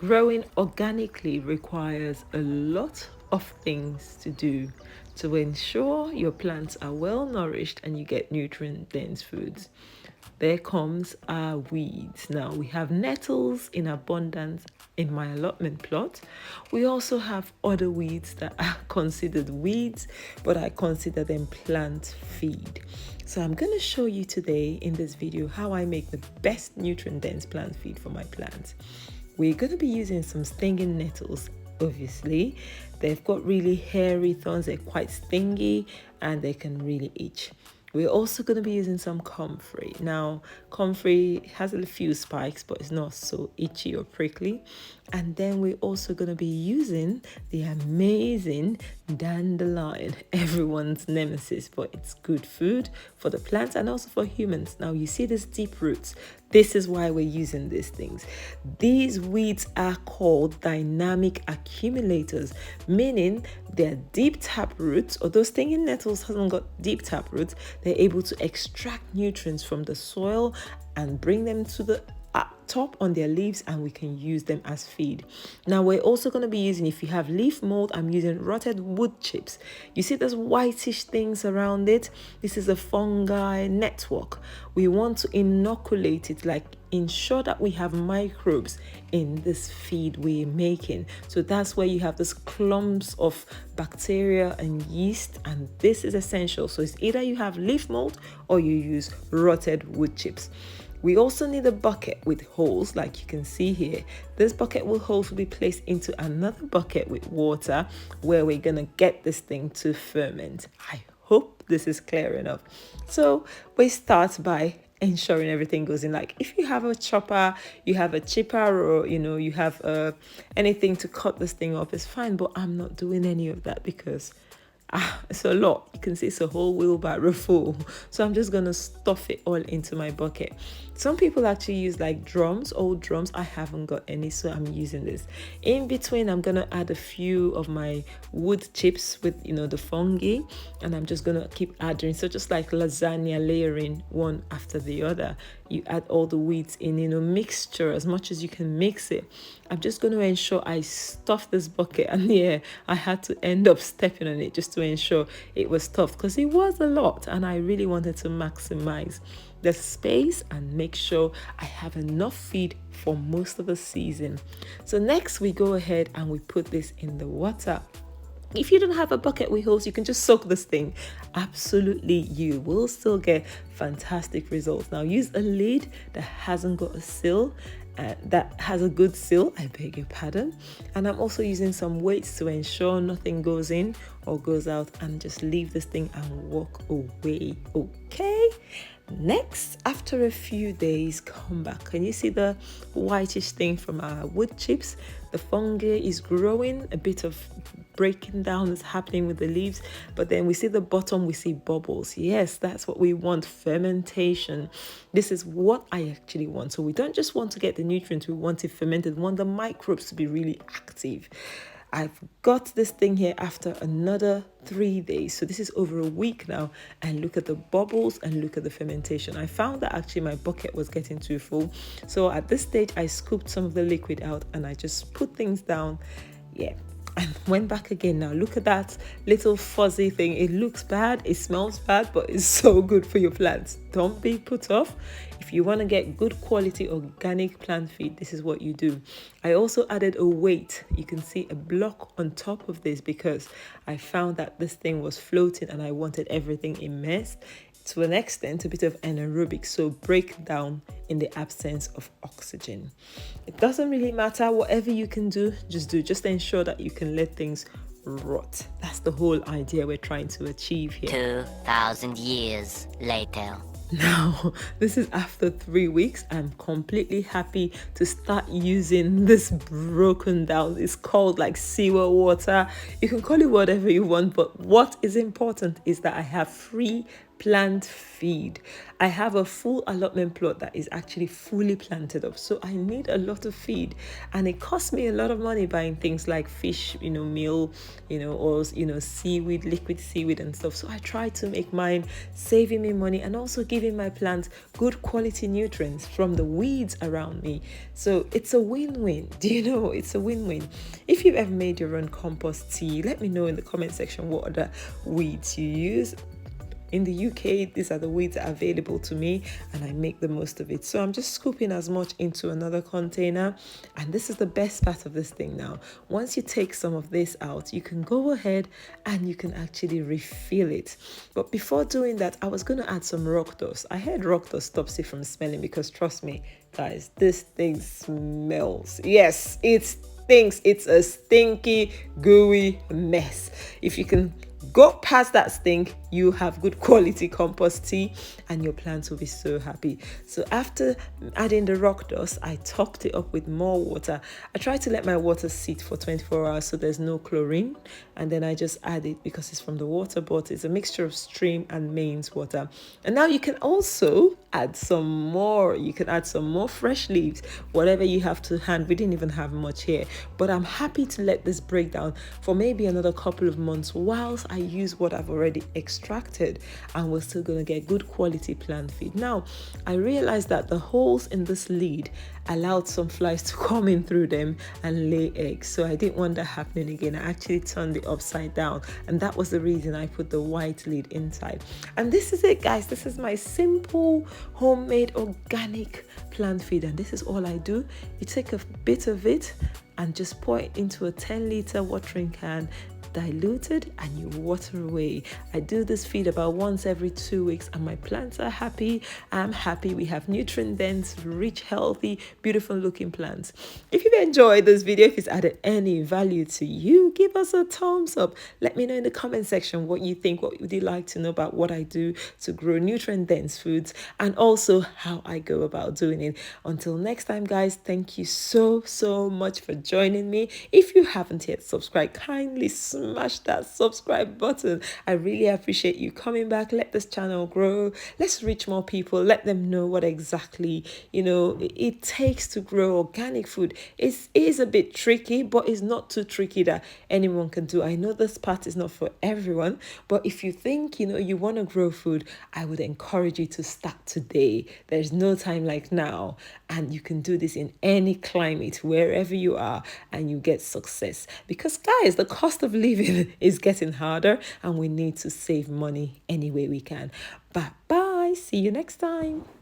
Growing organically requires a lot of things to do to ensure your plants are well nourished and you get nutrient dense foods. There comes our weeds. Now we have nettles in abundance in my allotment plot. We also have other weeds that are considered weeds, but I consider them plant feed. So I'm going to show you today in this video how I make the best nutrient dense plant feed for my plants. We're going to be using some stinging nettles. Obviously, they've got really hairy thorns, they're quite stingy and they can really itch. We're also going to be using some comfrey. Now, comfrey has a few spikes, but it's not so itchy or prickly. And then we're also going to be using the amazing dandelion, everyone's nemesis, but it's good food for the plants and also for humans. Now, you see these deep roots. This is why we're using these things. These weeds are called dynamic accumulators, meaning they're deep tap roots. Although stinging nettles hasn't got deep tap roots, they're able to extract nutrients from the soil and bring them to the top on their leaves, and we can use them as feed. Now we're also going to be using, if you have leaf mold, I'm using rotted wood chips. You see those whitish things around it? This is a fungi network. We want to inoculate it, like ensure that we have microbes in this feed we're making. So that's where you have these clumps of bacteria and yeast, and this is essential. So it's either you have leaf mold or you use rotted wood chips. We also need a bucket with holes, like you can see here. This bucket with holes will be placed into another bucket with water where we're gonna get this thing to ferment. I hope this is clear enough. So we start by ensuring everything goes in. Like if you have a chopper, you have a chipper, or you have anything to cut this thing off, it's fine, but I'm not doing any of that because it's a lot. You can see it's a whole wheelbarrow full. So I'm just gonna stuff it all into my bucket. Some people actually use like drums, old drums. I haven't got any, so I'm using this. In between, I'm gonna add a few of my wood chips with the fungi, and I'm just gonna keep adding. So just like lasagna, layering one after the other. You add all the weeds in mixture as much as you can mix it. I'm just going to ensure I stuff this bucket, and yeah, I had to end up stepping on it just to ensure it was stuffed because it was a lot, and I really wanted to maximize the space and make sure I have enough feed for most of the season. So next we go ahead and we put this in the water. If you don't have a bucket with holes, you can just soak this thing. Absolutely, you will still get fantastic results. Now use a lid that hasn't got a seal, that has a good seal, I beg your pardon. And I'm also using some weights to ensure nothing goes in or goes out, and just leave this thing and walk away. Okay. Next, after a few days, come back. Can you see the whitish thing from our wood chips? The fungi is growing, a bit of breaking down is happening with the leaves, but then we see the bottom, we see bubbles. Yes, that's what we want, fermentation. This is what I actually want. So we don't just want to get the nutrients, we want it fermented. We want the microbes to be really active. I've got this thing here after another 3 days. So this is over a week now, and look at the bubbles and look at the fermentation. I found that actually my bucket was getting too full. So at this stage, I scooped some of the liquid out and I just put things down. Yeah. And went back again. Now look at that little fuzzy thing. It looks bad, it smells bad, but it's so good for your plants. Don't be put off. If you want to get good quality organic plant feed, this is what you do. I also added a weight. You can see a block on top of this because I found that this thing was floating and I wanted everything immersed. To an extent, a bit of anaerobic, so break down in the absence of oxygen. It doesn't really matter, whatever you can do, just ensure that you can let things rot. That's the whole idea we're trying to achieve here. 2,000 years later. Now, this is after 3 weeks. I'm completely happy to start using this broken down. It's called like sewer water. You can call it whatever you want, but what is important is that I have free plant feed. I have a full allotment plot that is actually fully planted up, so I need a lot of feed, and it costs me a lot of money buying things like fish, meal, or seaweed, liquid seaweed and stuff. So I try to make mine saving me money and also giving my plants good quality nutrients from the weeds around me. So it's a win-win. Do you know, it's a win-win. If you've ever made your own compost tea, let me know in the comment section what other weeds you use. In the UK, these are the weeds that are available to me, and I make the most of it. So I'm just scooping as much into another container, and this is the best part of this thing now. Once you take some of this out, you can go ahead and you can actually refill it. But before doing that, I was going to add some rock dust. I had rock dust stops it from smelling, because trust me, guys, this thing smells. Yes, it stinks. It's a stinky, gooey mess. If you can go past that stink, you have good quality compost tea, and your plants will be so happy. So after adding the rock dust, I topped it up with more water. I try to let my water sit for 24 hours so there's no chlorine, and then I just add it because it's from the water bottle. It's a mixture of stream and mains water. And now you can also add some more. You can add some more fresh leaves, whatever you have to hand. We didn't even have much here, but I'm happy to let this break down for maybe another couple of months whilst I use what I've already extracted, and we're still going to get good quality plant feed. Now, I realized that the holes in this lid allowed some flies to come in through them and lay eggs, so I didn't want that happening again. I actually turned it upside down, and that was the reason I put the white lid inside. And this is it, guys. This is my simple homemade organic plant feed, and this is all I do. You take a bit of it and just pour it into a 10-liter watering can, diluted, and you water away. I do this feed about once every 2 weeks, and my plants are happy. I'm happy. We have nutrient dense, rich, healthy, beautiful looking plants. If you've enjoyed this video, if it's added any value to you, give us a thumbs up. Let me know in the comment section what you think. What would you like to know about what I do to grow nutrient dense foods, and also how I go about doing it. Until next time, guys, thank you so much for joining me. If you haven't yet subscribed, kindly smash that subscribe button. I really appreciate you coming back. Let this channel grow. Let's reach more people. Let them know what exactly it takes to grow organic food. It is a bit tricky, but it's not too tricky that anyone can do. I know this part is not for everyone, but if you think you want to grow food, I would encourage you to start today. There's no time like now, and you can do this in any climate, wherever you are, and you get success. Because guys, the cost of living is getting harder, and we need to save money any way we can. Bye bye. See you next time.